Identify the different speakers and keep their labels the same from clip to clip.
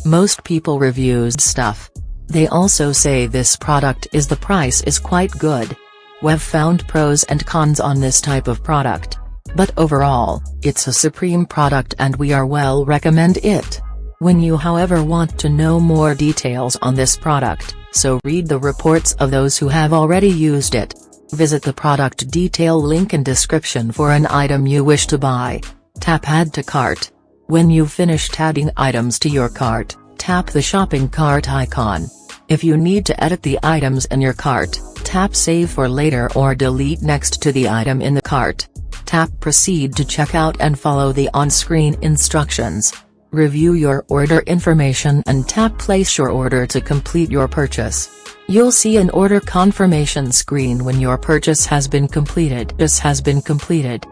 Speaker 1: Most people reviews stuff. They also say this product is the price is quite good. We've found pros and cons on this type of product. But overall, it's a supreme product and we are well recommend it. When you however want to know more details on this product, so read the reports of those who have already used it. Visit the product detail link in description for an item you wish to buy. Tap add to cart. When you've finished adding items to your cart, tap the shopping cart icon. If you need to edit the items in your cart, tap save for later or delete next to the item in the cart. Tap proceed to checkout and follow the on-screen instructions. Review your order information and tap place your order to complete your purchase. You'll see an order confirmation screen when your purchase has been completed.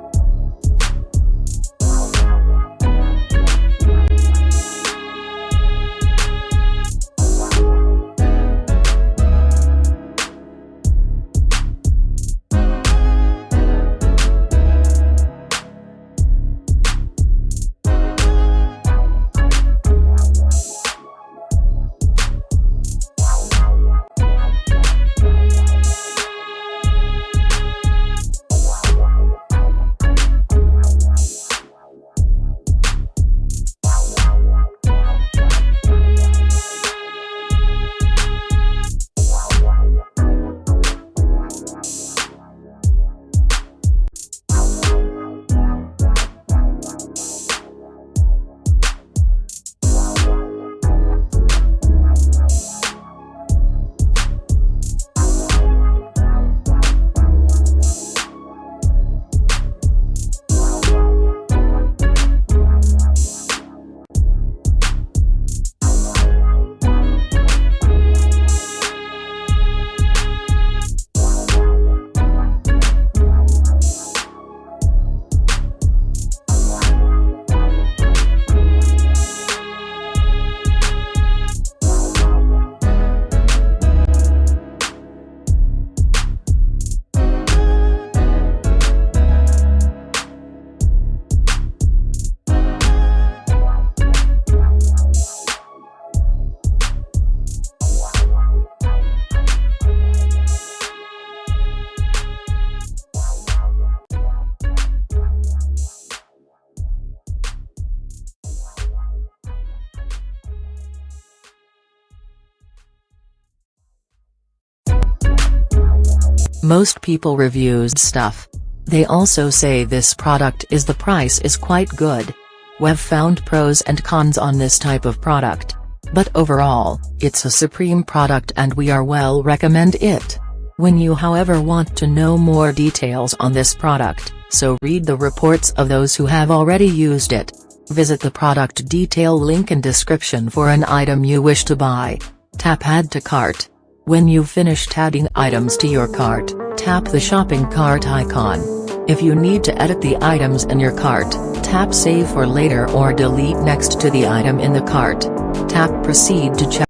Speaker 1: Most people reviews stuff. They also say this product is the price is quite good. We've found pros and cons on this type of product. But overall, it's a supreme product and we are well recommend it. When you however want to know more details on this product, so read the reports of those who have already used it. Visit the product detail link in description for an item you wish to buy. Tap add to cart. When you've finished adding items to your cart, tap the shopping cart icon. If you need to edit the items in your cart, tap save for later or delete next to the item in the cart. Tap proceed to check.